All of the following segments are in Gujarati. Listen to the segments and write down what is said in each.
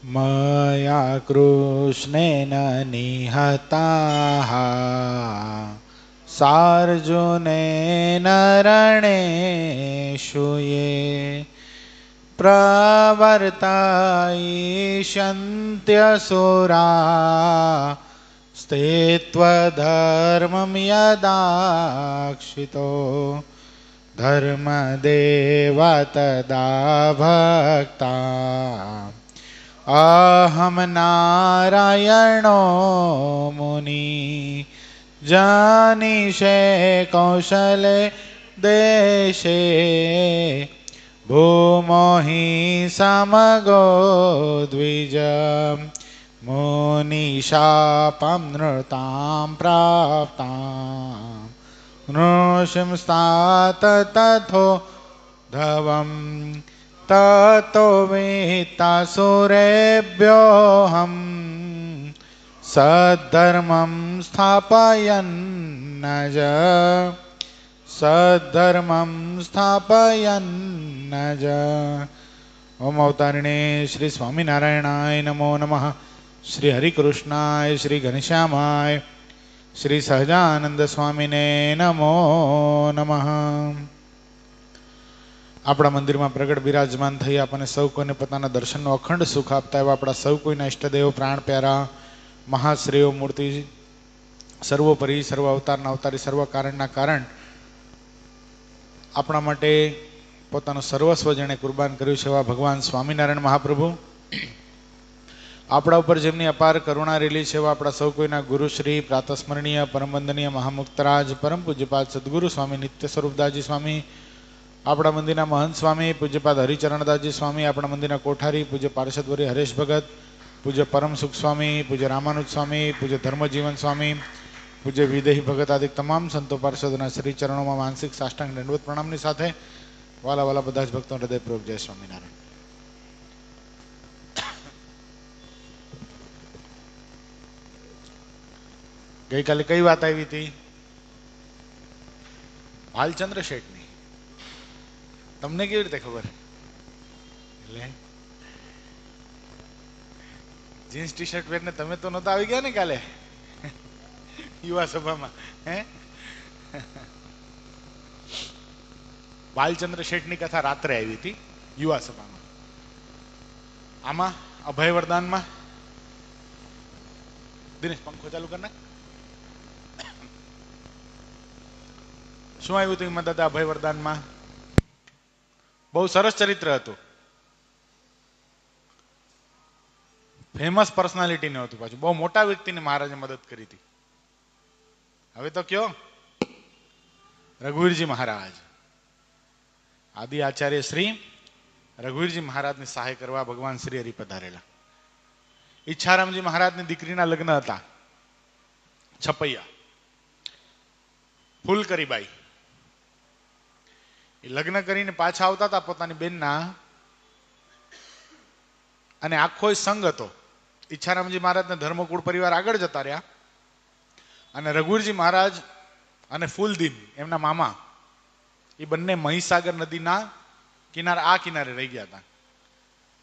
मया कृष्णेन निहताः सार्जुनेन रणेषु ये प्रवर्तयिष्यन्त्यसुरा स्थित्वधर्मं यदाक्षितो धर्मदेव तदा भक्ता अहम नारायणो मुनि जानीषे कौशले देशे भूमो हि समगो द्विज मुनिशापं नृतां प्राप्तां नृसिंस्तात तथो धवम् ततो वेत्तासुरेभ्योऽहम् सद्धर्मं स्थापयन्नज सद्धर्मं स्थापयन्नज। ओम अवतारिणे श्री स्वामिनारायणाय नमो नमः। श्री हरिकृष्णाय श्री घनश्यामाय श्री सहजानंद स्वामीने नमो नमः। આપણા મંદિરમાં પ્રગટ બિરાજમાન થઈ આપણને સૌ કોઈને પોતાના દર્શનનો અખંડ સુખ આપતા એવા આપણા સૌ કોઈના ઈષ્ટદેવ પ્રાણ પ્યારા મહાશ્રેયો મૂર્તિ સર્વોપરી સર્વ અવતારના અવતારી સર્વ કારણના કારણ આપણા માટે પોતાનું સર્વસ્વ જેણે કુરબાન કર્યું છે એવા ભગવાન સ્વામિનારાયણ મહાપ્રભુ આપણા ઉપર જેમની અપાર કરુણા રેલી છે એવા આપણા સૌ કોઈના ગુરુશ્રી પ્રાતસ્મરણીય પરમવંદનીય મહામુક્તરાજ પરમ પૂજ્યપાદ સદગુરુ સ્વામી નિત્ય સ્વરૂપદાસજી સ્વામી, આપણા મંદિરના મહંત સ્વામી પૂજ્યપાદ હરિચરણદાસજી સ્વામી, આપણા મંદિરના કોઠારી પૂજ્ય પાર્ષદવરી હરેશ ભગત, પૂજ્ય પરમ સુખ સ્વામી, પૂજ્ય રામાનુજ સ્વામી, પૂજ્ય ધર્મજીવન સ્વામી, પૂજ્ય વિદેહી ભગત આદિ તમામ સંતો પાર્ષદોના શ્રી ચરણોમાં માનસિક સાષ્ટાંગ દંડવત પ્રણામની સાથે વાલા વાલા બધા જ ભક્તો હૃદયપૂર્વક જય સ્વામિનારાયણ. ગઈકાલે કઈ વાત આવી હતી? ભાલચંદ્ર શેઠની. તમને કેવી રીતે ખબર? એટલે જીન્સ ટી શર્ટ પહેરીને તમે તો નહોતા આવી ગયા ને કાલે યુવા સભામાં? હે, ભાલચંદ્ર શેઠની કથા રાત્રે આવી હતી યુવા સભામાં. આમાં અભય વરદાનમાં દિનેશ પંખો ચાલુ કર નાખ. શું આવ્યું હતું એમાં દાદા અભય વરદાનમાં? બહુ સરસ ચરિત્ર હતું, ફેમસ પર્સનાલિટી નું હતું, પાછું બહુ મોટા વ્યક્તિને મહારાજે મદદ કરી હતી. હવે તો કયો રઘુવીરજી મહારાજ, આદિ આચાર્ય શ્રી રઘુવીરજી મહારાજની સહાય કરવા ભગવાન શ્રી હરિ પધારેલા. ઈચ્છારામજી મહારાજની દીકરીના લગ્ન હતા. છપૈયા ફૂલકરીબાઈ એ લગ્ન કરીને પાછા આવતા હતા પોતાની બેનના, અને આખો સંઘ હતો. ઈચ્છારામજી મહારાજના ધર્મકુળ પરિવાર આગળ જતા રહ્યા અને રઘુવીરજી મહારાજ અને ફૂલદીન એમના મામા એ બંને મહીસાગર નદીના કિનારે રહી ગયા હતા.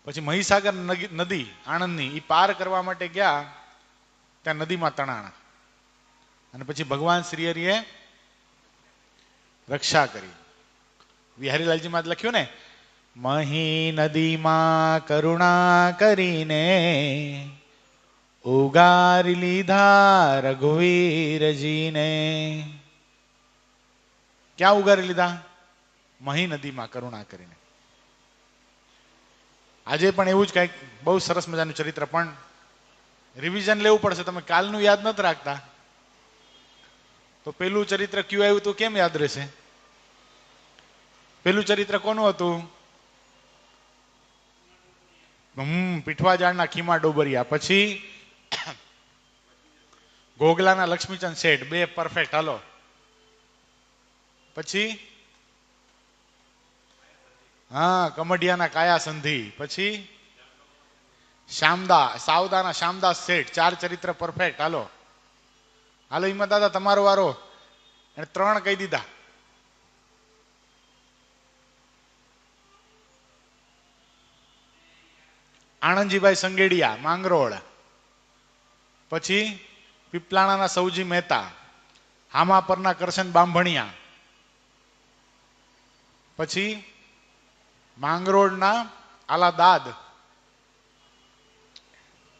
પછી મહીસાગર નદી આણંદની એ પાર કરવા માટે ગયા, ત્યાં નદીમાં તણાણા અને પછી ભગવાન શ્રી હરિએ રક્ષા કરી. વિહારીલાલજી માં લખ્યું ને, મહી નદીમાં કરુણા કરીને ઉગારી લીધા રઘુવીરજીને. ક્યાં ઉગારી લીધા? મહી નદીમાં કરુણા કરીને. આજે પણ એવું જ કંઈક બહુ સરસ મજાનું ચરિત્ર, પણ રિવિઝન લેવું પડશે. તમે કાલનું યાદ નથી રાખતા તો પેલું ચરિત્ર ક્યું આવ્યું તો કેમ યાદ રહેશે? પેલું ચરિત્ર કોનું હતું? પીઠવા ઝાડના ખીમા ડોબરિયા, પછી ઘોઘલાના લક્ષ્મીચંદ શેઠ, બે પરફેક્ટ. હાલો, પછી હા કમઢિયાના કાયા સંધિ, પછી સાવદાના શ્યામદાસ શેઠ, ચાર ચરિત્ર પરફેક્ટ. હાલો હાલો હિંમત દાદા તમારો વારો. એને 3 કહી દીધા. આણંદજીભાઈ સંગેડિયા માંગરોળ, પછી પીપલાણાના સૌજી મહેતા, હામાપરના કરશન બાંભણિયા, પછી માંગરોળના આલા દાદ,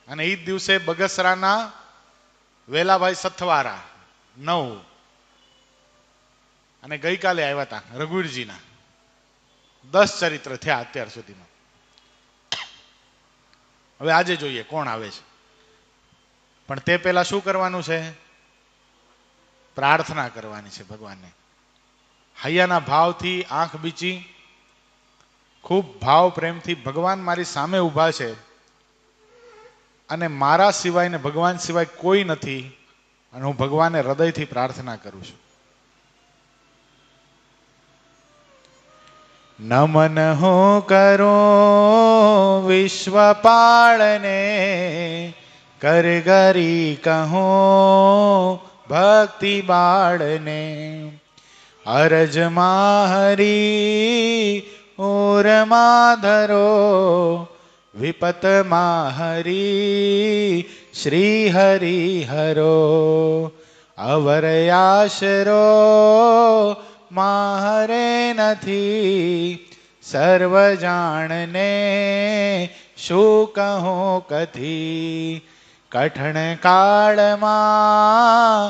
અને એ જ દિવસે બગસરાના વેલાભાઈ સથવારા 9, અને ગઈકાલે આવ્યા હતા રઘુવીરજીના 10 ચરિત્ર થયા અત્યાર સુધીમાં. હવે આજે જોઈએ કોણ આવે છે, પણ તે પહેલા શું કરવાનું છે? પ્રાર્થના કરવાની છે ભગવાનને. હૈયાના ભાવથી આંખ બીચી ખૂબ ભાવ પ્રેમથી, ભગવાન મારી સામે ઊભા છે અને મારા સિવાય ને ભગવાન સિવાય કોઈ નથી, અને હું ભગવાનને હૃદયથી પ્રાર્થના કરું છું. નમન હો કરો વિશ્વપાળને, કરગરી કહો ભક્તિ બાળને, અરજમાં હરી ઓરમાં ધરો, વિપતમાં હરી શ્રી હરિ હરો, અવર આશરો માહરે નથી, સર્વ જાણને શું કહો કથી, કઠણ કાળમાં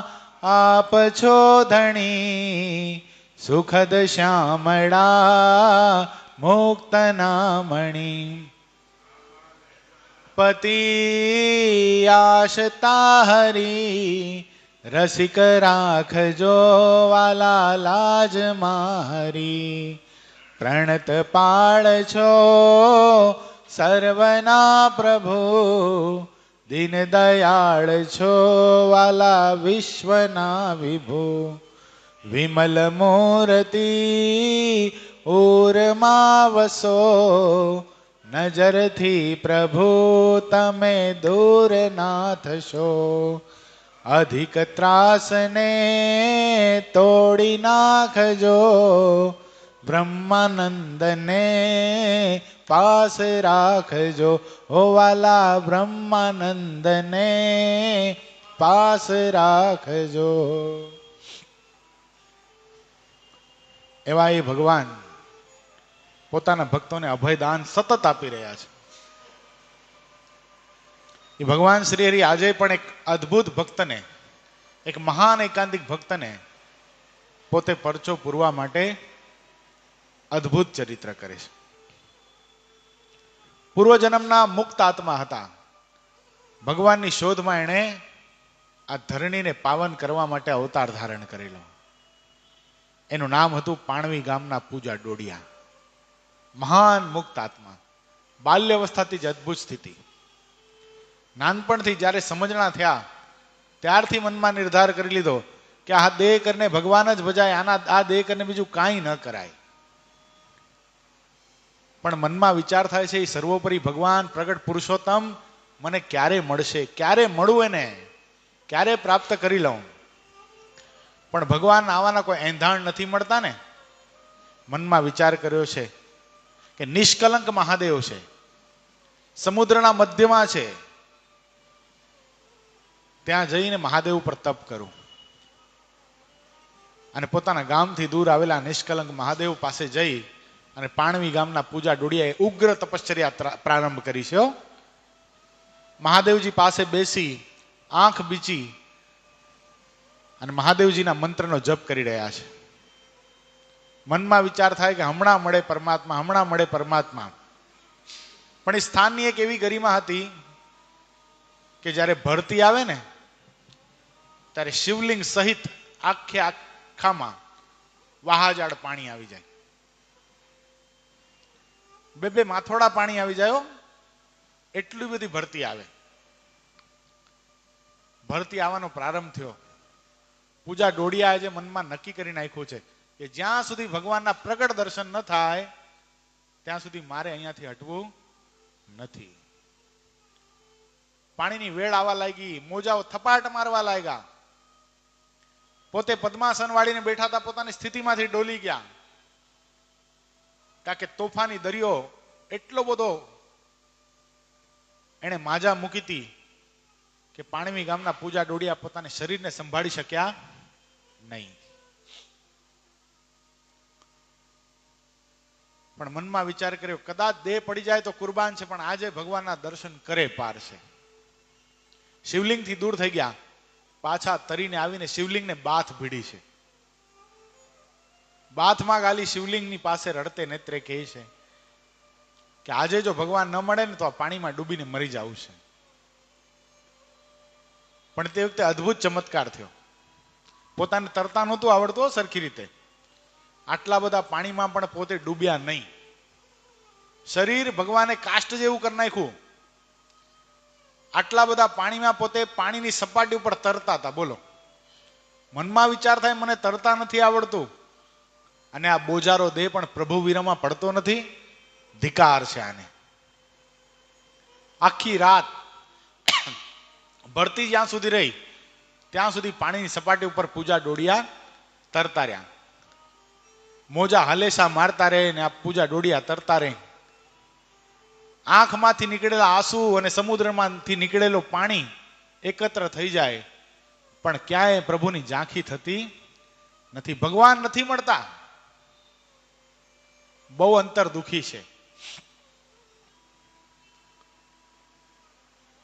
આપ છો ધણી, સુખદ શ્યામળા મુક્તના મણી, પતિ આશતા હરી, રસિક રાખજો વાલા લાજ મારી, પ્રણત પાળ છો સર્વના પ્રભુ, દીન દયાળ છો વાલા વિશ્વના વિભુ, વિમલ મૂર્તિ ઓરમાં વસો, નજરથી પ્રભુ તમે દૂર ના થશો, અધિક ત્રાસને તોડી નાખજો, બ્રહ્માનંદને પાસ રાખજો, ઓ વાલા બ્રહ્માનંદને પાસ રાખજો. એવા એ ભગવાન પોતાના ભક્તોને અભયદાન સતત આપી રહ્યા છે. એ ભગવાન શ્રી હરિ આજે પણ એક અદ્ભુત ભક્તને, એક મહાન એકાંતિક ભક્તને પોતે પરચો પૂરવા માટે અદ્ભુત ચરિત્ર કરે છે. પૂર્વજન્મના મુક્ત આત્મા હતા. ભગવાનની શોધમાં એણે આ ધરણીને પાવન કરવા માટે અવતાર ધારણ કરેલો. એનું નામ હતું પાણવી ગામના પૂજા ડોડિયા. મહાન મુક્ત આત્મા, બાલ્યાવસ્થાથી જ અદ્ભુત સ્થિતિ. નાનપણથી જ્યારે સમજણા થયા ત્યારથી મનમાં નિર્ધાર કરી લીધો કે આ દેહ કરીને ભગવાન જ ભજાય, આ દેહ કરીને બીજું કાંઈ ન કરાય. પણ મનમાં વિચાર થાય છે એ સર્વોપરી ભગવાન પ્રગટ પુરુષોત્તમ મને ક્યારે મળશે, ક્યારે મળું એને, ક્યારે પ્રાપ્ત કરી લઉં. પણ ભગવાન આવાના કોઈ એંધાણ નથી મળતા ને. મનમાં વિચાર કર્યો છે કે નિષ્કલંક મહાદેવ છે, સમુદ્રના મધ્યમાં છે, ત્યાં જઈને મહાદેવ ઉપર તપ કરું. અને પોતાના ગામથી દૂર આવેલા નિષ્કલંક મહાદેવ પાસે જઈ અને પાણવી ગામના પૂજા ડોડિયાએ ઉગ્ર તપશ્ચર્યા પ્રારંભ કરી છે. મહાદેવજી પાસે બેસી આંખ બીચી અને મહાદેવજીના મંત્રનો જપ કરી રહ્યા છે. મનમાં વિચાર થાય કે હમણાં મળે પરમાત્મા, હમણાં મળે પરમાત્મા. પણ એ સ્થાનની એક એવી ગરિમા હતી કે જ્યારે ભરતી આવે ને ત્યારે શિવલિંગ સહિત આખામાં વહાજાળ પાણી આવી જાય. બે માથોડા પાણી આવી જાય. એટલી બધી ભરતી આવે. ભરતી આવવાનો પ્રારંભ થયો. પૂજા ડોડિયાએ જે મનમાં નક્કી કરી નાખ્યું છે કે જ્યાં સુધી ભગવાનના પ્રગટ દર્શન ન થાય ત્યાં સુધી મારે અહીંયાથી હટવું નથી. પાણીની વેળ આવવા લાગી, મોજાઓ થપાટ મારવા લાગ્યા. પોતે પદ્માસન વાળીને બેઠા હતા, પોતાની સ્થિતિમાંથી ડોલી ગયા. કારણ કે તોફાની દરિયો એટલો બધો એણે માજા મૂકી હતી કે પાણવી ગામના પૂજા ડોડિયા પોતાને શરીરને સંભાળી શક્યા નહીં. પણ મનમાં વિચાર કર્યો કદાચ દેહ પડી જાય તો કુરબાન છે, પણ આજે ભગવાનના દર્શન કરે પારશે. શિવલિંગથી દૂર થઈ ગયા, પાછા તરીને આવીને શિવલિંગને બાથ ભીડી છે. બાથમાં ગાલી શિવલિંગની પાસે રડતે નેત્રે કહે છે કે આજે જો ભગવાન ન મળે ને તો આ પાણીમાં ડૂબીને મરી જવું છે. પણ તે વખતે અદ્ભુત ચમત્કાર થયો. પોતાને તરતા નહોતું આવડતું સરખી રીતે, આટલા બધા પાણીમાં પણ પોતે ડૂબ્યા નહીં. શરીર ભગવાને કાષ્ટ જેવું કરી નાખ્યું. આટલા બધા પાણીમાં પોતે પાણીની સપાટી ઉપર તરતા હતા. બોલો, મનમાં વિચાર થાય મને તરતા નથી આવડતું, અને આ બોજારો દેહ પણ પ્રભુ વીરમાં પડતો નથી, ધિકાર છે આને. આખી રાત ભરતી જ્યાં સુધી રહી ત્યાં સુધી પાણીની સપાટી ઉપર પૂજા ડોડિયા તરતા રહ્યા. મોજા હલેસા મારતા રહે ને આ પૂજા ડોડિયા તરતા રહે. આંખમાંથી નીકળેલા આંસુ અને સમુદ્રમાંથી નીકળેલો પાણી એકત્ર થઈ જાય, પણ ક્યાંય પ્રભુની ઝાંખી થતી નથી. ભગવાન નથી મળતા. બહુ અંતર દુખી છે.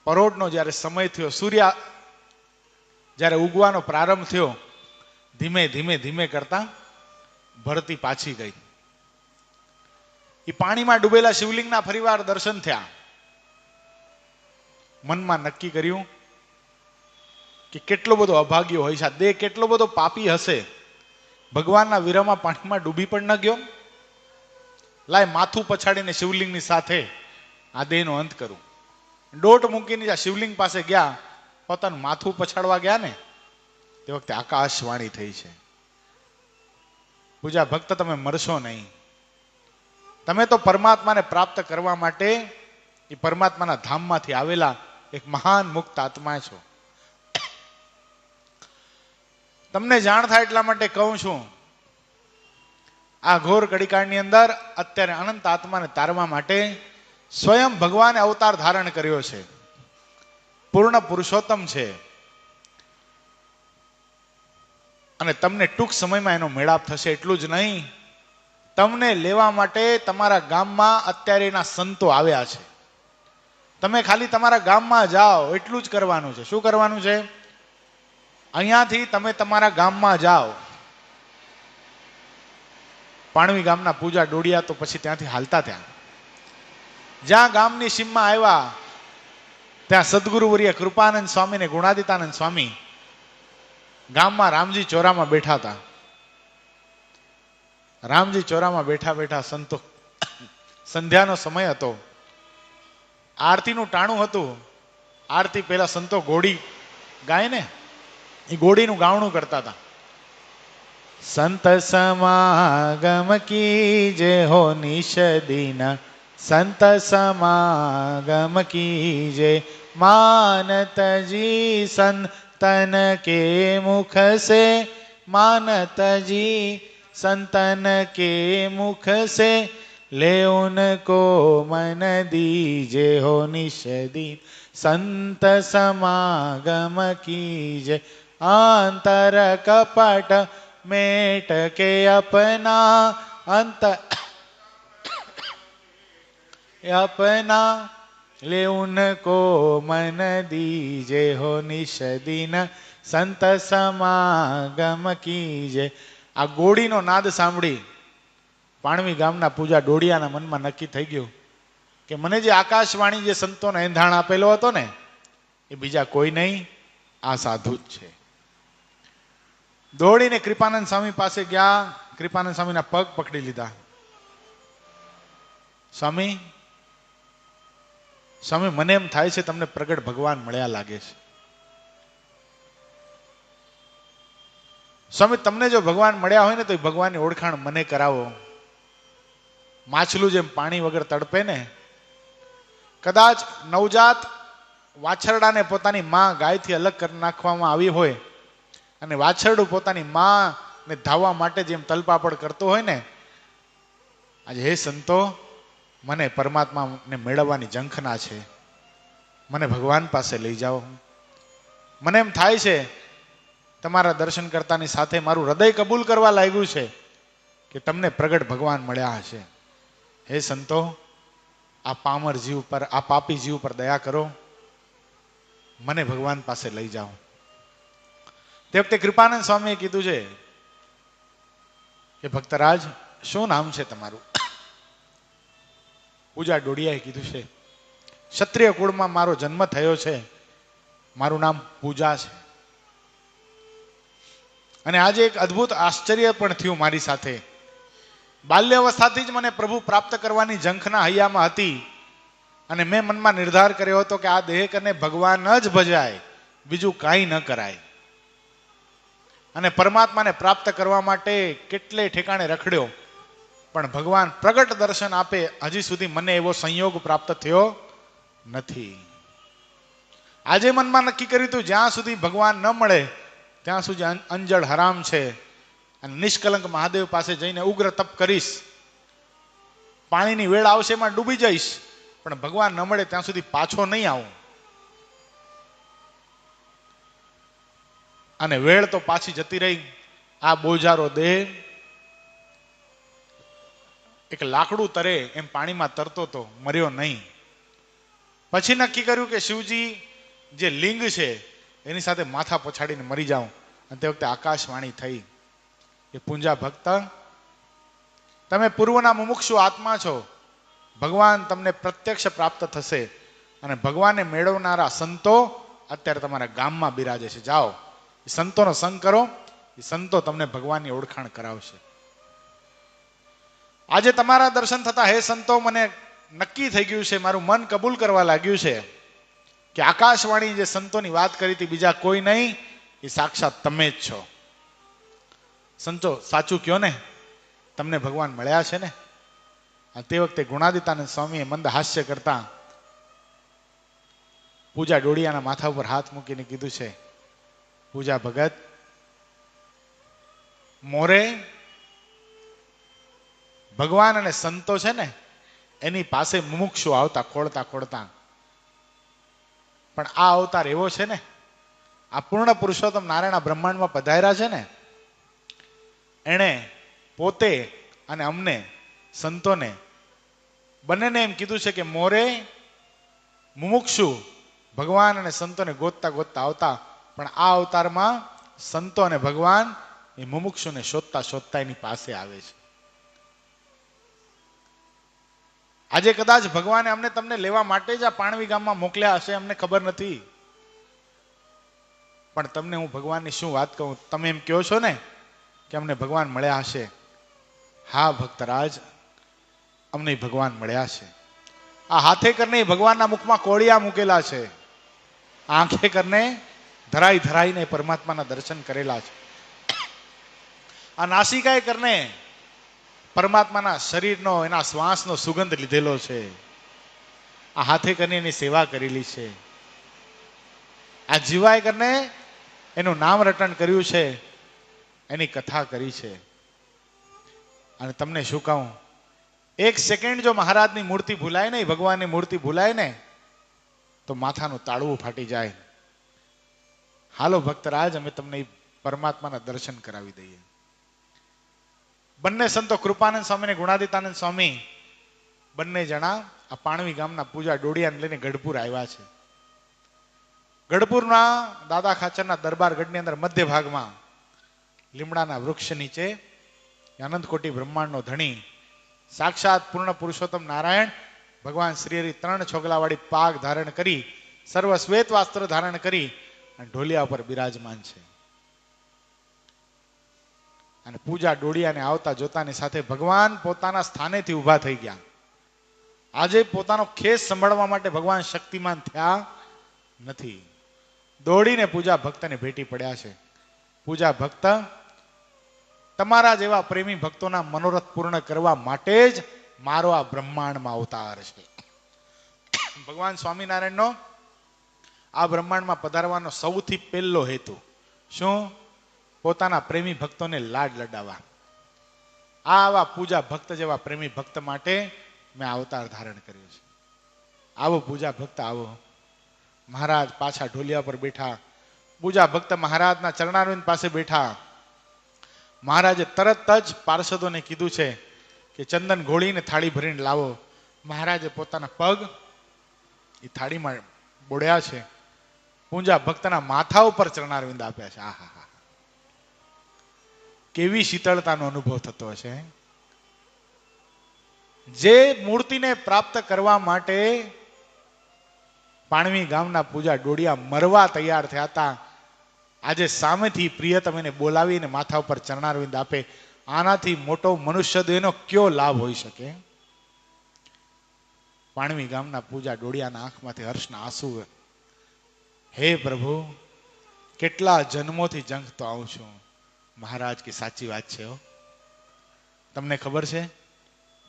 પરોઢનો જ્યારે સમય થયો, સૂર્ય જ્યારે ઉગવાનો પ્રારંભ થયો, ધીમે ધીમે ધીમે કરતા ભરતી પાછી ગઈ. એ પાણીમાં ડૂબેલા શિવલિંગના ફરીવાર દર્શન થયા. મનમાં નક્કી કર્યું કે કેટલો બધો અભાગ્યો હોય છે આ દેહ, કેટલો બધો પાપી હશે, ભગવાનના વિરહમાં પાણીમાં ડૂબી પણ ન ગયો. લાય માથું પછાડીને શિવલિંગની સાથે આ દેહનો અંત કરું. દોટ મૂકીને જ્યાં શિવલિંગ પાસે ગયા, પોતાનું માથું પછાડવા ગયા ને તે વખતે આકાશવાણી થઈ છે, પૂજા ભક્ત તમે મરશો નહીં. તમે તો પરમાત્માને પ્રાપ્ત કરવા માટે એ પરમાત્માના ધામમાંથી આવેલા એક મહાન મુક્ત આત્મા છો. તમને જાણ થાય એટલા માટે કહું છું, આ ઘોર કડીકાળની અંદર અત્યારે અનંત આત્માને તારવા માટે સ્વયં ભગવાને અવતાર ધારણ કર્યો છે. પૂર્ણ પુરુષોત્તમ છે, અને તમને ટૂંક સમયમાં એનો મેળાપ થશે. એટલું જ નહીં, તમને લેવા માટે તમારા ગામમાં અત્યારે એના સંતો આવ્યા છે. તમે ખાલી તમારા ગામમાં જાઓ એટલું જ કરવાનું છે. શું કરવાનું છે? અહીંયાથી તમે તમારા ગામમાં જાઓ. પાણવી ગામના પૂજા ડોડિયા તો પછી ત્યાંથી હાલતા ત્યાં જ્યાં ગામની સીમમાં આવ્યા ત્યાં સદગુરુવર્ય કૃપાનંદ સ્વામી ને ગુણાદિતાનંદ સ્વામી ગામમાં રામજી ચોરામાં બેઠા હતા. રામજી ચોરામાં બેઠા બેઠા સંતો, સંધ્યાનો સમય હતો, આરતીનું ટાણું હતું. આરતી પહેલા સંતો ઘોડી ગાય ને, એ ઘોડીનું ગાવણું કરતા હતા. સંત સમાગમ કી જે હો નિશ દિન, સંત સમાગમ કી જે માનત જી સંતન કે મુખ સે, માનત જી संतन के मुख से ले उनको मन दीजे हो निषदीन, संत समागम कीजे अंतर कपट मेट के अपना, अंत अपना ले उनको मन दीजे हो निषदीन, संत समागम कीजे. આ ગોળીનો નાદ સાંભળી પાણવી ગામના પૂજા ડોડિયાના મનમાં નક્કી થઈ ગયું કે મને જે આકાશવાણી જે સંતોને એંધાણ આપેલો હતો ને એ બીજા કોઈ નહીં, આ સાધુ જ છે. દોડીને કૃપાનંદ સ્વામી પાસે ગયા. કૃપાનંદ સ્વામીના પગ પકડી લીધા. સ્વામી, સ્વામી મને એમ થાય છે તમને પ્રગટ ભગવાન મળ્યા લાગે છે. સ્વામી તમને જો ભગવાન મળ્યા હોય ને તો ભગવાનની ઓળખાણ મને કરાવો. માછલું જેમ પાણી વગર તડપે ને, કદાચ નવજાત વાછરડાને પોતાની માં ગાયથી અલગ કરી નાખવામાં આવી હોય અને વાછરડું પોતાની માં ને ધાવવા માટે જેમ તલપાપડ કરતો હોય ને, આજે હે સંતો મને પરમાત્માને મેળવવાની ઝંખના છે. મને ભગવાન પાસે લઈ જાઓ. મને એમ થાય છે તમારા દર્શન કરતાની સાથે મારું હૃદય કબૂલ કરવા લાગ્યું છે કે તમને પ્રગટ ભગવાન મળ્યા હશે. હે સંતો, આ પામર જીવ પર, આ પાપી જીવ પર દયા કરો, મને ભગવાન પાસે લઈ જાઓ. તે વખતે કૃપાનંદ સ્વામીએ કીધું છે કે ભક્તરાજ, શું નામ છે તમારું? પૂજા ડોડિયાએ કીધું છે, ક્ષત્રિય કુળમાં મારો જન્મ થયો છે, મારું નામ પૂજા છે. અને આજે એક અદ્ભુત આશ્ચર્ય પણ થયું મારી સાથે. બાલ્યાવસ્થાથી જ મને પ્રભુ પ્રાપ્ત કરવાની ઝંખના હૈયામાં હતી અને મેં મનમાં નિર્ધાર કર્યો હતો કે આ દેહ કરીને ભગવાન જ ભજાય, બીજું કાંઈ ન કરાય. અને પરમાત્માને પ્રાપ્ત કરવા માટે કેટલે ઠેકાણે રખડ્યો, પણ ભગવાન પ્રગટ દર્શન આપે હજી સુધી મને એવો સંયોગ પ્રાપ્ત થયો નથી. આજે મનમાં નક્કી કર્યું હતું જ્યાં સુધી ભગવાન ન મળે ત્યાં સુધી અંજળ હરામ છે અને નિષ્કલંક મહાદેવ પાસે જઈને ઉગ્ર તપ કરીશ. પાણીની વેળ આવશે એમાં ડૂબી જઈશ, પણ ભગવાન ન મળે ત્યાં સુધી પાછો નહીં આવું. અને વેળ તો પાછી જતી રહી. આ બોજારો દેહ એક લાકડું તરે એમ પાણીમાં તરતો તો, મર્યો નહીં. પછી નક્કી કર્યું કે શિવજી જે લિંગ છે એની સાથે માથા પછાડીને મરી જાઉં. અને તે વખતે આકાશવાણી થઈ કે પૂંજા ભક્ત, તમે પૂર્વના મુમુક્ષુ આત્મા છો, ભગવાન તમને પ્રત્યક્ષ પ્રાપ્ત થશે અને ભગવાનને મેળવનારા સંતો અત્યારે તમારા ગામમાં બિરાજે છે. જાઓ, એ સંતોનો સંગ કરો, એ સંતો તમને ભગવાનની ઓળખાણ કરાવશે. આજે તમારા દર્શન થતા હે સંતો, મને નક્કી થઈ ગયું છે, મારું મન કબૂલ કરવા લાગ્યું છે કે આકાશવાણી જે સંતોની વાત કરી હતી બીજા કોઈ નહીં, એ સાક્ષાત તમે જ છો. સંતો, સાચું કયો ને, તમને ભગવાન મળ્યા છે ને? તે વખતે ગુણાદિતાનંદ સ્વામીએ મંદ હાસ્ય કરતા પૂજા ડોડિયાના માથા ઉપર હાથ મૂકીને કીધું છે, પૂજા ભગત, મોરે ભગવાન અને સંતો છે ને એની પાસે મુમુક્ષુ આવતા ખોળતા ખોળતા, પણ આ અવતાર એવો છે ને, આ પૂર્ણ પુરુષોત્તમ નારાયણ બ્રહ્માંડમાં પધાર્યા છે ને, એણે પોતે અને અમને સંતોને બંનેને એમ કીધું છે કે મોરે મુમુક્ષુ ભગવાન અને સંતોને ગોતતા ગોતતા આવતા, પણ આ અવતારમાં સંતો અને ભગવાન એ મુમુક્ષુને શોધતા શોધતા એની પાસે આવે છે. આજે કદાચ ભગવાને અમને તમને લેવા માટે જ આ પાણવી ગામમાં મોકલ્યા હશે, અમને ખબર નથી. પણ તમને હું ભગવાનની શું વાત કહું, તમે એમ કહો છો ને કે અમને ભગવાન મળ્યા હશે. હા ભક્તરાજ, અમને ભગવાન મળ્યા છે. આ હાથે કરીને ભગવાનના મુખમાં કોળિયા મૂકેલા છે, આંખે કરીને ધરાઈ ધરાઈને પરમાત્માના દર્શન કરેલા છે, આ નાસિકાએ કરીને પરમાત્માના શરીરનો, એના શ્વાસનો સુગંધ લીધેલો છે, આ હાથે કરીને એની સેવા કરેલી છે, આ જીવાએ કરીને એનું નામ રટણ કર્યું છે, એની કથા કરી છે. અને તમને શું કહું, એક સેકન્ડ જો મહારાજની મૂર્તિ ભૂલાય ને, ભગવાનની મૂર્તિ ભૂલાય ને, તો માથાનું તાળવું ફાટી જાય. હાલો ભક્તરાજ, અમે તમને પરમાત્માના દર્શન કરાવી દઈએ. બંને સંતો કૃપાનંદ સ્વામી અને ગુણાદિતાનંદ સ્વામી બંને જણા આ પાણવી ગામના પૂજા ડોડિયાને લઈને ગઢપુર આવ્યા છે. ગઢપુરના દાદા ખાચરના દરબાર ગઢની અંદર મધ્ય ભાગમાં લીમડાના વૃક્ષ નીચે અનંતકોટી બ્રહ્માંડનો ધણી સાક્ષાત પૂર્ણ પુરુષોત્તમ નારાયણ ભગવાન શ્રી હરિ 3 છોગલાવાળી પાગ ધારણ કરી, સર્વ શ્વેત વસ્ત્ર ધારણ કરી અને ઢોલિયા ઉપર બિરાજમાન છે. અને પૂજા ડોડિયાને આવતા જોતાની સાથે ભગવાન પોતાના સ્થાનેથી ઊભા થઈ ગયા. આજે પોતાનો ખેસ સંભાળવા માટે ભગવાન શક્તિમાન થયા નથી, દોડીને પૂજા ભક્તને ભેટી પડ્યા છે. પૂજા ભક્ત, તમારા જેવા પ્રેમી ભક્તોના મનોરથ પૂર્ણ કરવા માટે જ મારો આ બ્રહ્માંડમાં અવતાર છે. ભગવાન સ્વામિનારાયણનો આ બ્રહ્માંડમાં પધારવાનો સૌથી પહેલો હેતુ શું? પોતાના પ્રેમી ભક્તોને લાડ લડાવવા. આવા પૂજા ભક્ત જેવા પ્રેમી ભક્ત માટે મેં અવતાર ધારણ કર્યો છે. આવો પૂજા ભક્ત, આવો. મહારાજ પાછા ઢોલિયા પર બેઠા. પૂજા ભક્ત મહારાજના ચરણારવિંદ પાસે બેઠા. મહારાજે તરત જ પાર્ષદોને કીધું છે કે ચંદન ઘોળીને થાળી ભરીને લાવો. મહારાજે પોતાના પગ એ થાળીમાં બોળ્યા છે. પૂજા ભક્તના માથા ઉપર ચરણારવિંદ આપ્યા છે. આહા હા, કેવી શીતળતાનો અનુભવ થતો હશે. જે મૂર્તિને પ્રાપ્ત કરવા માટે પાણવી ગામના પૂજા ડોડિયા મરવા તૈયાર થયા હતા, આજે સામેથી પ્રિયતમ એને બોલાવીને માથા ઉપર ચરણારવિંદ આપે. આનાથી મોટો મનુષ્ય દેહનો કયો લાભ હોઈ શકે. પાણવી ગામના પૂજા ડોડિયાના આંખમાંથી હર્ષના આંસુ. હે પ્રભુ, કેટલા જન્મોથી જંખતો આવું છું. મહારાજ કે સાચી વાત છે હો. તમને ખબર છે,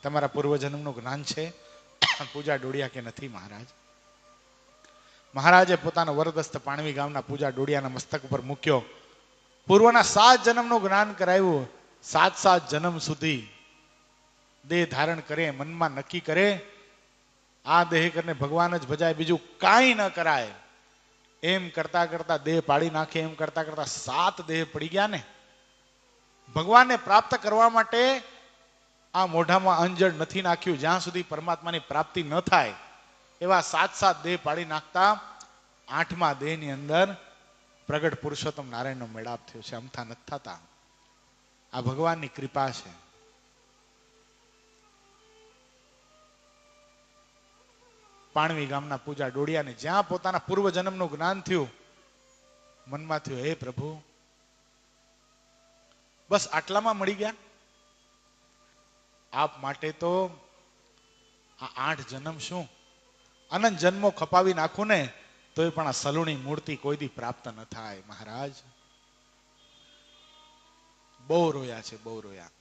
તમારા પૂર્વજન્મનું જ્ઞાન છે? પૂજા ડોડિયા કે નથી મહારાજ. મહારાજે પોતાનો વરદસ્ત પાણવી ગામના પૂજા ડોડિયાના મસ્તક ઉપર મૂક્યો. પૂર્વના 7 જન્મનું જ્ઞાન કરાવ્યું. 7 જન્મ સુધી દેહ ધારણ કરે, મનમાં નક્કી કરે આ દેહ કરીને ભગવાન જ ભજાય, બીજું કાંઈ ન કરાય. એમ કરતા કરતા દેહ પાડી નાખે. એમ કરતા કરતા 7 દેહ પડી ગયા ને. ભગવાનને પ્રાપ્ત કરવા માટે આ મોઢામાં અંજળ નથી નાખ્યું જ્યાં સુધી પરમાત્માની પ્રાપ્તિ ન થાય. એવા 7 દેહ પાડી નાખતા 8મા દેહની અંદર પ્રગટ પુરુષોત્તમ નારાયણનો મેળાપ થયો છે. અમથા નથી થતા. આ ભગવાનની કૃપા છે. પાણવી ગામના પૂજા ડોડિયાને જ્યાં પોતાના પૂર્વ જન્મનું જ્ઞાન થયું, મનમાં થયું હે પ્રભુ, બસ આટલામાં મળી ગયા. આપ માટે તો આ 8 જન્મ શું, અનંત જન્મો ખપાવી નાખું ને તોય પણ આ સલુણી મૂર્તિ કોઈ દી પ્રાપ્ત ન થાય. મહારાજ બહુ રોયા છે, બહુ રોયા.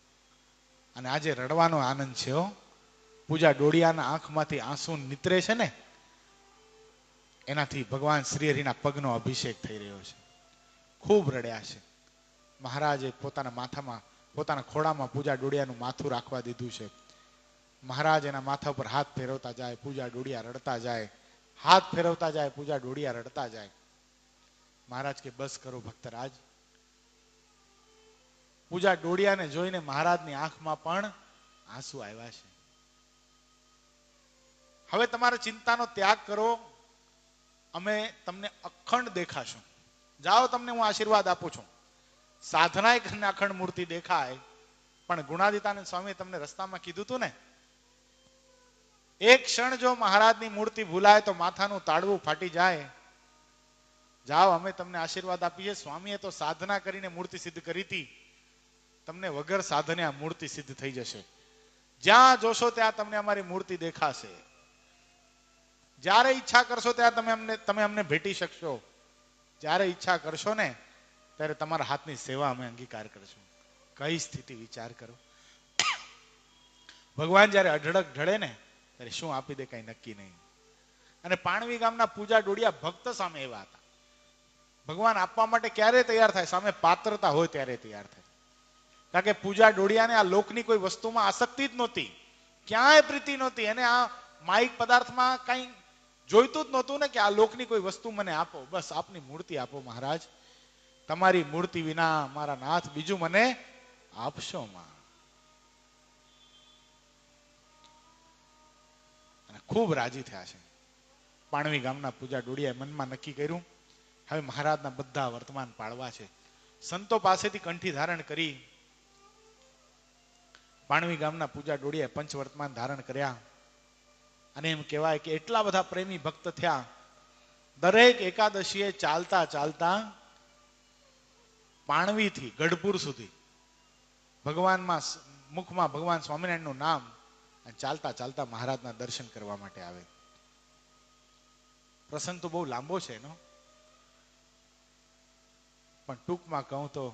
અને આજે રડવાનો આનંદ છે હો. પૂજા ડોડિયાના આંખમાંથી આંસુ નીતરે છે ને, એનાથી ભગવાન શ્રી હરિના પગનો અભિષેક થઈ રહ્યો છે. ખૂબ રડ્યા છે. મહારાજે પોતાના માથામાં, પોતાના ખોળામાં પૂજા ડોડિયાનું માથું રાખવા દીધું છે. મહારાજ એના માથા પર હાથ ફેરવતા જાય, પૂજા ડોડિયા રડતા જાય. હાથ ફેરવતા જાય, પૂજા ડોડિયા રડતા જાય. મહારાજ કે બસ કરો ભક્તરાજ. પૂજા ડોડિયાને જોઈને મહારાજની આંખમાં પણ આંસુ આવ્યા છે. હવે તમારે ચિંતાનો ત્યાગ કરો, અમે તમને અખંડ દેખાશું. જાઓ, તમને હું આશીર્વાદ આપું છું. સાધનાએ કરીને અખંડ મૂર્તિ દેખાય, પણ ગુણાદિતાનંદ સ્વામી તમને રસ્તામાં કીધું હતું ને, એક ક્ષણ જો મહારાજની મૂર્તિ ભૂલાય તો માથાનું તાળવું ફાટી જાય. જાઓ, અમે તમને આશીર્વાદ આપીએ. સ્વામીએ તો સાધના કરીને મૂર્તિ સિદ્ધ કરી હતી. તમને વગર સાધને આ મૂર્તિ સિદ્ધ થઈ જશે. જ્યાં જોશો ત્યાં તમને અમારી મૂર્તિ દેખાશે. જ્યારે ઈચ્છા કરશો ત્યાં તમે અમને ભેટી શકશો. જ્યારે ઈચ્છા કરશો ને ત્યારે તમારા હાથની સેવા અમે અંગીકાર કરશું. કઈ સ્થિતિ વિચાર કરો. ભગવાન જ્યારે અઢળક ઢળે ને ત્યારે શું આપી દે કઈ નક્કી નહીં. અને પાણવી ગામના પૂજા ડોડિયા ભક્ત સામે એવા હતા. ભગવાન આપવા માટે ક્યારે તૈયાર થાય? સામે પાત્રતા હોય ત્યારે તૈયાર થાય. કારણ કે પૂજા ડોડિયાને આ લોકની કોઈ વસ્તુમાં આસક્તિ જ નહોતી, ક્યાંય પ્રીતિ નહોતી. એને આ માઇક પદાર્થમાં કઈ જોઈતું જ નહોતું ને કે આ લોકની કોઈ વસ્તુ મને આપો. બસ આપની મૂર્તિ આપો મહારાજ. તમારી મૂર્તિ વિના મારા નાથ બીજું મને આપશો માં. અને ખૂબ રાજી થયા છે. પાણવી ગામના પૂજા ડોડિયાએ મનમાં નક્કી કર્યું, હવે મહારાજના બધા વર્તમાન પાળવા છે. સંતો પાસેથી કંઠી ધારણ કરી પાણવી ગામના પૂજા ડોડિયાએ પંચ વર્તમાન ધારણ કર્યા. અને એમ કહેવાય કે એટલા બધા પ્રેમી ભક્ત થયા. દરેક એકાદશીએ ચાલતા ચાલતા પાણવીથી ગઢપુર સુધી ભગવાનમાં મુખમાં ભગવાન સ્વામિનારાયણનું નામ, અને ચાલતા ચાલતા મહારાજના દર્શન કરવા માટે આવે. પ્રસંગ તો બહુ લાંબો છે એનો, પણ ટૂંકમાં કહું તો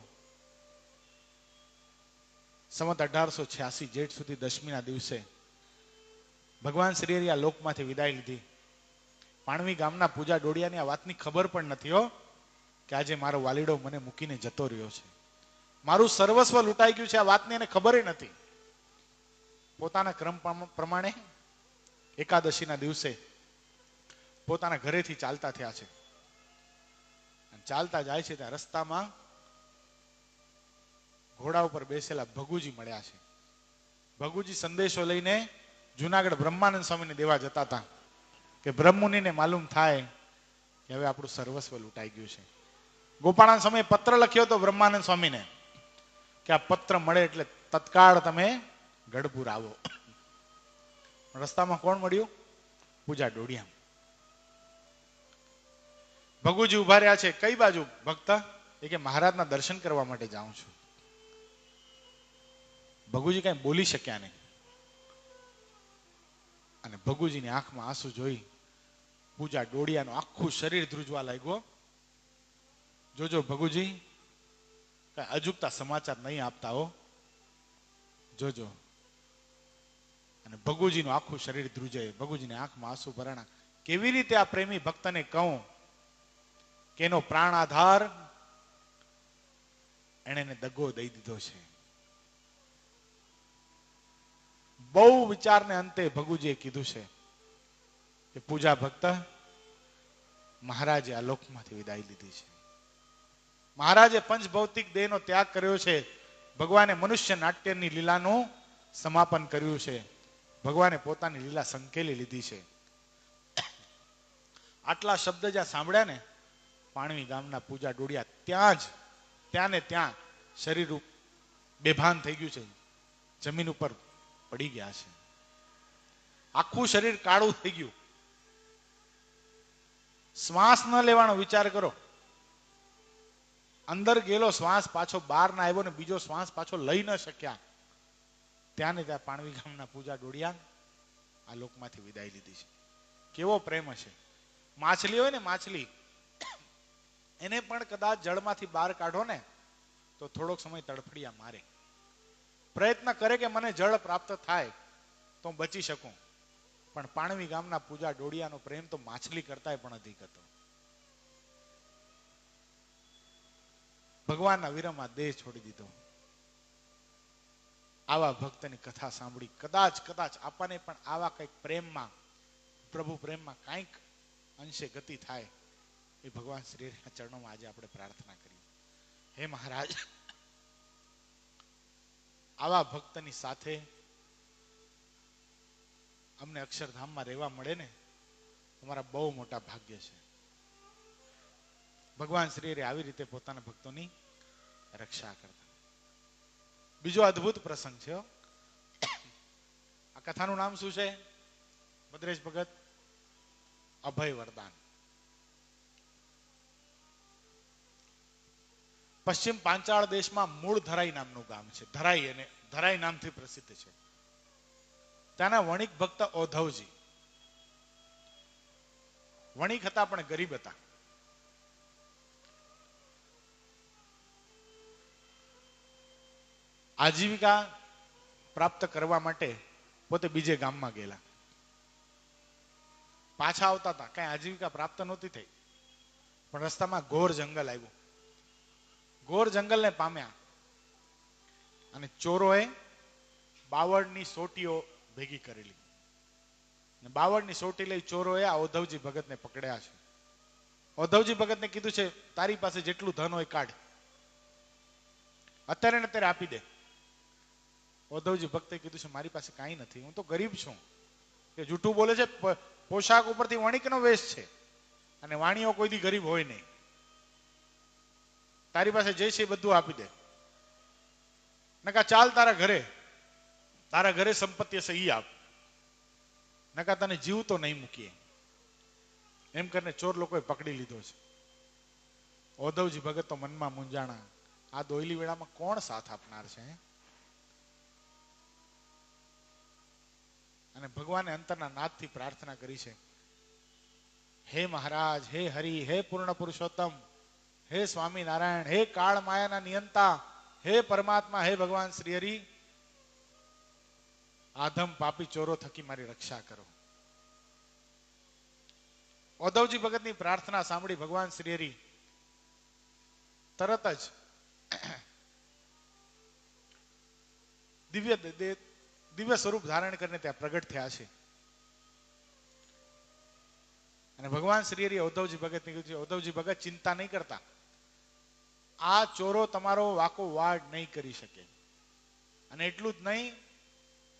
સંવત 1886 જેઠ સુધી દશમીના દિવસે ભગવાન શ્રી હરિ આ લોકમાંથી વિદાય લીધી. પાણવી ગામના પૂજા ડોડિયાની આ વાતની ખબર પણ નથી હો કે આજે મારો વાલીડો મને મૂકીને જતો રહ્યો છે, મારું સર્વસ્વ લૂંટાઈ ગયું છે. આ વાતની એને ખબર નથી. પોતાના ક્રમ પ્રમાણે એકાદશીના દિવસે પોતાના ઘરેથી ચાલતા થયા છે. ચાલતા જાય છે ત્યાં રસ્તામાં ઘોડા ઉપર બેસેલા ભગુજી મળ્યા છે. ભગુજી સંદેશો લઈને જુનાગઢ બ્રહ્માનંદ સ્વામીને દેવા જતા હતા કે બ્રહ્મુનિને માલુમ થાય કે હવે આપણું સર્વસ્વ લૂંટાઈ ગયું છે. ગોપાળાનંદ સ્વામીએ પત્ર લખ્યો હતો બ્રહ્માનંદ સ્વામીને કે આ પત્ર મળે એટલે તત્કાળ તમે ગઢપુર આવો. રસ્તામાં કોણ મળ્યું? પૂજા ડોડિયા. ભગુજી ઉભા રહ્યા છે. કઈ બાજુ ભક્ત? એ કે મહારાજના દર્શન કરવા માટે જાઉં છું. ભગુજી કઈ બોલી શક્યા નહીં. અને ભગુજીની આંખમાં આંસુ જોઈ પૂજા ડોડિયાનું આખું શરીર ધ્રુજવા લાગ્યો. જોજો ભગુજી કઈ અજુગતા સમાચાર નહીં આપતા હો, જોજો. અને ભગુજીનું આખું શરીર ધ્રુજે. ભગુજીની આંખમાં આંસુ ભરાણા. કેવી રીતે આ પ્રેમી ભક્તને કહું કે એનો પ્રાણ આધાર એને દગો દઈ દીધો છે. બહુ વિચારને અંતે ભગુજીએ કીધું છે કે પૂજા ભક્ત, મહારાજે આ લોકમાંથી વિદાય લીધી છે. મહારાજે પંચભૌતિક દેહનો ત્યાગ કર્યો છે. ભગવાને મનુષ્ય નાટ્યની લીલાનું સમાપન કર્યું છે. ભગવાને પોતાની લીલા સંકેલી લીધી છે. આટલા શબ્દ જ્યાં સાંભળ્યા ને પાણવી ગામના પૂજા ડોડિયા ત્યાં ને ત્યાં શરીર બેભાન થઈ ગયું છે. જમીન ઉપર પડી ગયા છે. આખું શરીર કાળું થઈ ગયું. શ્વાસ ન લેવાનો વિચાર કરો. અંદર ગયેલો શ્વાસ પાછો બહાર ના આવ્યો ને બીજો શ્વાસ પાછો લઈ ન શક્યા. ત્યાં ને ત્યાં પાણવી ગામના પૂજા ડોડિયા આ લોકમાંથી વિદાય લીધી છે. કેવો પ્રેમ હશે. માછલી હોય ને, માછલી, એને પણ કદાચ જળમાંથી બહાર કાઢો ને તો થોડોક સમય તડફડિયા મારે, પ્રયત્ન કરે કે મને જળ પ્રાપ્ત થાય તો હું બચી શકું. પણ પાણવી ગામના પૂજા ડોડિયાનો પ્રેમ તો માછલી કરતાય પણ અધિક હતો. ભગવાનના વિરહમાં દેહ છોડી દીધો. આવા ભક્તની કથા સાંભળી કદાચ આપણને પણ આવા કંઈક પ્રેમમાં, પ્રભુ પ્રેમમાં કંઈક અંશે ગતિ થાય એ ભગવાન શ્રીના ચરણોમાં આજે આપણે પ્રાર્થના કરીએ. હે મહારાજ, આવા ભક્તની સાથે અમને અક્ષરધામમાં રહેવા મળે ને તમારા બહુ મોટા ભાગ્ય છે. ભગવાન શ્રી આવી રીતે પોતાના ભક્તોની રક્ષા કરતા. બીજો અદ્ભુત પ્રસંગ છે. આ કથાનું નામ શું છે ભદ્રેશ ભગત? અભય વરદાન. પશ્ચિમ પાંચાળ દેશમાં મૂળ ધરાઈ નામનું ગામ છે. ધરાઈ અને ધરાઈ નામથી પ્રસિદ્ધ છે. ત્યાંના વણિક ભક્ત ઓધવજી. વણિક હતા પણ ગરીબ હતા. આજીવિકા પ્રાપ્ત કરવા માટે પોતે બીજે ગામમાં ગયેલા. પાછા આવતા હતા, કઈ આજીવિકા પ્રાપ્ત નહોતી થઈ. પણ રસ્તામાં ઘોર જંગલ આવ્યું. ઘોર જંગલને પામ્યા અને ચોરોએ બાવળની સોટીઓ ભેગી કરેલી. બાવળની સોટી લઈ ચોરોએ આ ઓધવજી ભગતને પકડ્યા છે. ઓધવજી ભગતને કીધું છે તારી પાસે જેટલું ધન હોય કાઢ, અત્યારે ને અત્યારે આપી દે. ઓધવજી ભક્તે કીધું છે મારી પાસે કાંઈ નથી, હું તો ગરીબ છું. કે જૂઠું બોલે છે. પોશાક ઉપરથી વણિકનો વેશ છે અને વાણીઓ કોઈથી ગરીબ હોય નહીં. તારી પાસે જે છે બધું આપી દે, નકા ચાલ તારા ઘરે સંપત્તિ હશે ઈ આપ, નકા તને જીવ તો નહીં મૂકીએ. એમ કરીને ચોર લોકોએ પકડી લીધો છે. ઓધવજી ભગત તો મનમાં મૂંઝાણા, આ દોયલી વેળામાં કોણ સાથ આપનાર છે? અને ભગવાને અંતરના નાદથી પ્રાર્થના કરી છે, હે મહારાજ, હે હરિ, હે પૂર્ણ પુરુષોત્તમ, હે સ્વામિનારાયણ, હે કાળ માયાના નિયંતા, હે પરમાત્મા, હે ભગવાન શ્રી હરિ, આધમ પાપી ચોરો થકી મારી રક્ષા કરો. ઓધવજી ભગતની પ્રાર્થના સાંભળી ભગવાન શ્રી હરિ તરત જ દિવ્ય સ્વરૂપ ધારણ કરીને ત્યાં પ્રગટ થયા છે. અને અને ભગવાન શ્રી હરિએ ઉદ્ધવજી ભગતને કીધું છે, ઉદ્ધવજી ભગત ચિંતા નહીં કરતા, આ ચોરો તમારો વાકો વાડ નહીં કરી શકે. અને એટલું જ નહીં,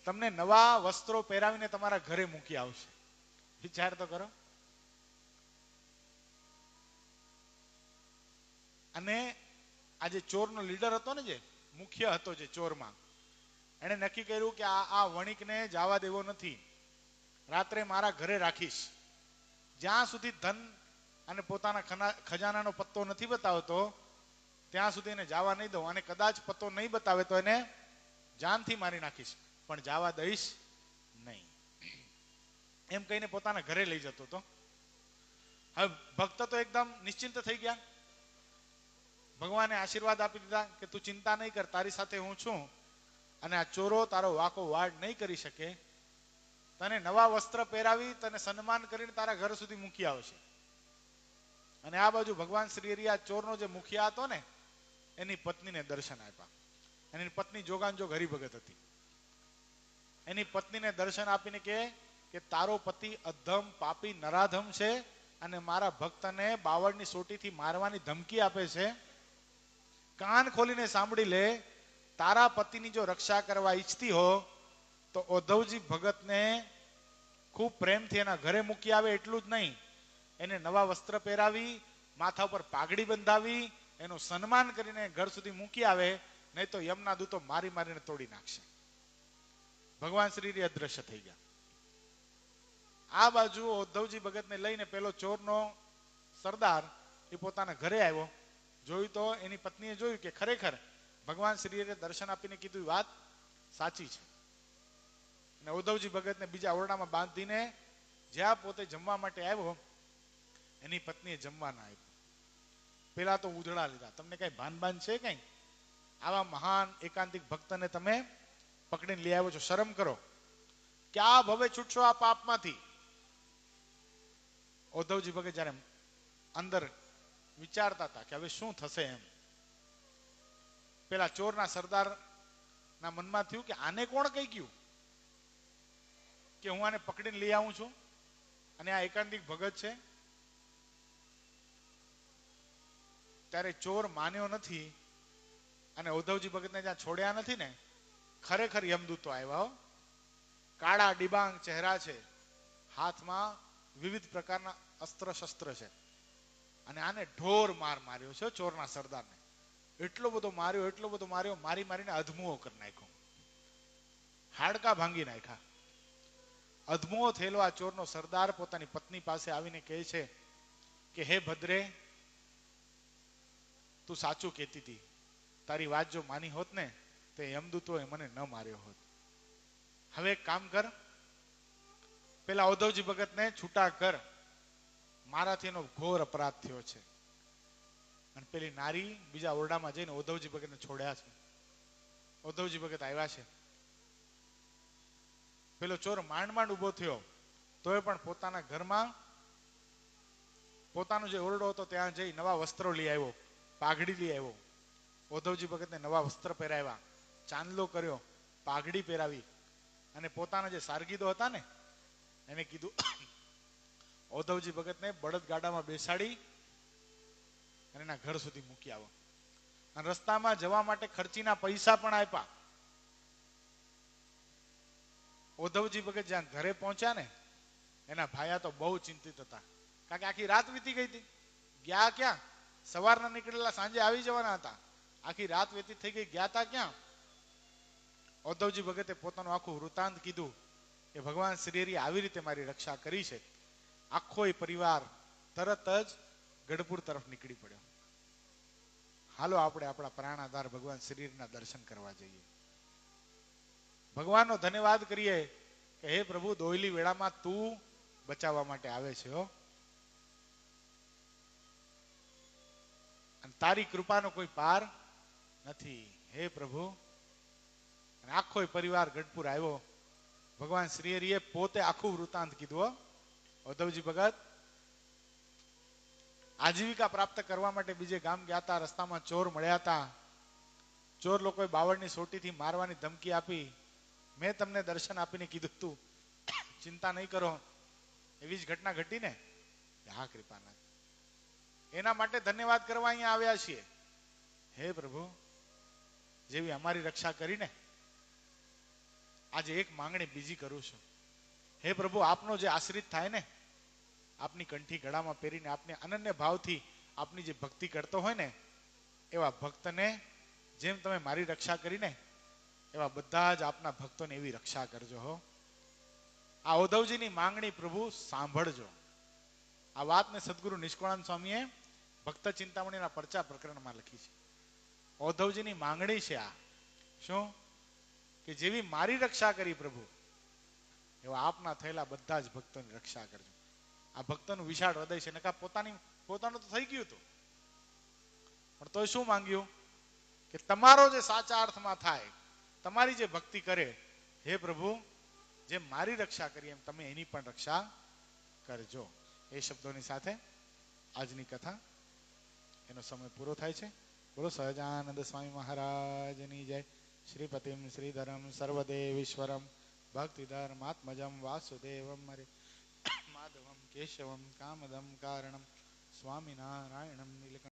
તમને નવા વસ્ત્રો પહેરાવીને તમારા ઘરે મૂકી આવશે. વિચાર તો કરો. અને આ જે ચોરનો લીડર હતો ને, જે મુખ્ય હતો જે ચોરમાં, એને નક્કી કર્યું કે આ વણિકને જવા દેવો નથી, રાત્રે મારા ઘરે રાખીશ. જ્યાં સુધી ધન અને પોતાના ખજાનાનો પત્તો નથી બતાવતો ત્યાં સુધી એને જવા નહીં દઉં, અને કદાચ પત્તો નહીં બતાવે તો એને જાનથી મારી નાખીશ, પણ જવા દઈશ નહીં. એમ કહીને પોતાના ઘરે લઈ જતો હતો. હવે ભક્ત તો એકદમ નિશ્ચિંત થઈ ગયા. ભગવાને આશીર્વાદ આપી દીધા કે તું ચિંતા નહીં કર, તારી સાથે હું છું, અને આ ચોરો તારો વાકો વાડ નહીં કરી શકે. તને નવા વસ્ત્ર પહેરાવી, તને સન્માન કરીને તારા ઘર સુધી મૂકી આવશે. અને આ બાજુ ભગવાન શ્રી હરિ આ ચોરનો જે મુખિયા હતો ને, એની પત્નીને દર્શન આપ્યા. એની પત્ની જોગાનજોગ હરિભગત હતી. એની પત્નીને દર્શન આપીને કે તારો પતિ અધમ પાપી નરાધમ છે, અને મારા ભક્તને બાવળની સોટીથી મારવાની ધમકી આપે છે. કાન ખોલીને સાંભળી લે, તારા પતિની જો રક્ષા કરવા ઈચ્છતી હો તો ઉદ્ધવજી ભગતને ખૂબ પ્રેમથી એના ઘરે મૂકી આવે. એટલું જ નહીં, એને નવા વસ્ત્ર પહેરાવી, માથા ઉપર પાઘડી બંધાવી, એનું સન્માન કરીને ઘર સુધી મૂકી આવે, નહીં તો યમના દૂતો મારી મારીને તોડી નાખશે. ભગવાન શ્રી અદ્રશ્ય થઈ ગયા. આ બાજુ ઉદ્ધવજી ભગતને લઈને પેલો ચોરનો સરદાર એ પોતાના ઘરે આવ્યો. જોયું તો એની પત્નીએ જોયું કે ખરેખર ભગવાન શ્રીએ દર્શન આપીને કીધું વાત સાચી છે. અને ઉદ્ધવજી ભગતને બીજા ઓરડામાં બાંધીને જ્યાં પોતે જમવા માટે આવ્યો, એની પત્નીએ જમવા ના આપ્યું. પેલા તો ઉધડા લીધા. તમને કઈ ભાન છે? કઈ આવા મહાન એકાંતિક ભક્તને તમે પકડીને લઈ આવ્યો છો, શરમ કરો. ક્યાં ભવે છૂટશો આ પાપમાંથી? ઉદ્ધવજી ભગત જયારે અંદર વિચારતા હતા કે હવે શું થશે, એમ પેલા ચોરના સરદાર ના મનમાં થયું કે આને કોણ કઈ ગયું કે હું આને પકડીને લઈ આવું છું, અને આ એકાંતિક ભગત છે. ત્યારે ચોર માન્યો નથી, અને ઉદ્ધવજી ભગતને જ્યાં છોડ્યા નથી ને, ખરેખર યમદૂતો આવ્યા. કાળા ડિબાંગ ચહેરા છે, હાથમાં વિવિધ પ્રકારના અસ્ત્ર શસ્ત્ર છે, અને આને ઢોર માર માર્યો છે ચોરના સરદારને. એટલો બધો માર્યો, મારી મારીને અધમુઓ કરી નાખ્યો, હાડકા ભાંગી નાખ્યા. અધમુઓ થયેલો આ ચોરનો સરદાર પોતાની પત્ની પાસે આવીને કહે છે કે હે ભદ્રે, તું સાચું કહેતી હતી, તારી વાત જો માની હોત ને તો યમદૂતોએ મને ન માર્યો હોત. હવે એક કામ કર, પેલા ઉદ્ધવજી ભગતને છૂટા કર, મારાથી એનો ઘોર અપરાધ થયો છે. અને પેલી નારી બીજા ઓરડામાં જઈને ઉદ્ધવજી ભગતને છોડ્યા છે. ઉદ્ધવજી ભગત આવ્યા છે. પેલો ચોર માંડ માંડ ઉભો થયો, તોય પણ પોતાના ઘરમાં પોતાનો જે ઓરડો હતો ત્યાં જઈ નવા વસ્ત્રો લઈ આવ્યો, પાઘડી લઈ આવ્યો. ઉદ્ધવજી ભગતને નવા વસ્ત્ર પહેરાવ્યા, ચાંદલો કર્યો, પાઘડી પહેરાવી, અને પોતાના જે સારગીદો હતા ને એને કીધું ઉદ્ધવજી ભગતને બળદ ગાડામાં બેસાડી અને એના ઘર સુધી મૂકી આવો. અને રસ્તામાં જવા માટે ખર્ચીના પૈસા પણ આપ્યા. ઉદ્ધવજી ભગત જ્યાં ઘરે પહોંચ્યા ને, એના ભાયા તો બહુ ચિંતિત હતા, કારણ કે આખી રાત વીતી ગઈ હતી. ગયા ક્યાં? સવારના નીકળેલા સાંજે આવી જવાના હતા. આખી રાત વ્યતીત થઈ ગઈ, ગયા તા ક્યાં? ઉદ્ધવજી ભગતે પોતાનું આખું વૃતાંત કીધું કે ભગવાન શ્રી હરિ આવી રીતે મારી રક્ષા કરી છે. આખો એ પરિવાર તરત જ ગઢપુર તરફ નીકળી પડ્યો. હાલો આપણે આપણા પ્રાણાધાર ભગવાન શ્રી હરિના દર્શન કરવા જઈએ. ભગવાનનો ધન્યવાદ કરીએ કે હે પ્રભુ, દોયલી વેળામાં તું બચાવવા માટે આવે છે હો, અને તારી કૃપાનો કોઈ પાર નથી. હે પ્રભુ. અને આખો પરિવાર ગઢપુર આવ્યો. ભગવાન શ્રી હરિએ પોતે આખું વૃતાંત કીધું. ઉદ્ધવજી ભગત આજીવિકા પ્રાપ્ત કરવા માટે બીજે ગામ ગયા હતા. રસ્તામાં ચોર મળ્યા હતા. ચોર લોકોએ બાવળની સોટીથી મારવાની ધમકી આપી. મેં તમને દર્શન આપીને કીધું તું ચિંતા નહીં કરો. એવી જ ઘટના ઘટી ને. હા કૃપાનાથ, એના માટે ધન્યવાદ કરવા અહીંયા આવ્યા છીએ. હે પ્રભુ, જેવી અમારી રક્ષા કરીને આજે એક માંગણી બીજી કરું છું. હે પ્રભુ, આપનો જે આશ્રિત થાય ને, આપની કંઠી ગળામાં પહેરીને આપને અનન્ય ભાવથી આપની જે ભક્તિ કરતો હોય ને, એવા ભક્તને જેમ તમે મારી રક્ષા કરીને એવા બધા જ આપના ભક્તોને એવી રક્ષા કરજો હો. આ ઉદ્ધવજીની માંગણી પ્રભુ સાંભળજો. આ વાતને સદગુરુ નિષ્કળાનંદ સ્વામીએ ભક્ત ચિંતામણીના પરચા પ્રકરણમાં લખી છે. ઉદ્ધવજીની માંગણી છે આ. શું? કે જેવી મારી રક્ષા કરી પ્રભુ, એવા આપના થયેલા બધા જ ભક્તોની રક્ષા કરજો. આ ભક્તોનું વિશાળ હૃદય છે. નકા પોતાનું તો થઈ ગયું હતું, પણ તોય શું માંગ્યું? કે તમારો જે સાચા અર્થમાં થાય, તમારી જે ભક્તિ કરે, હે પ્રભુ, જેમ મારી રક્ષા કરી એમ તમે એની પણ રક્ષા કરજો. એ શબ્દોની સાથે આજની કથા એનો સમય પૂરો થાય છે. બોલો સહજાનંદ સ્વામી મહારાજની જય. શ્રીપતિમ શ્રીધરમ સર્વદેવીશ્વરમ ભક્તિધર્માત્મજમ વાસુદેવમ હરે માધવમ કેશવમ કામદમ કારણમ સ્વામિનારાયણમ નીલકંઠ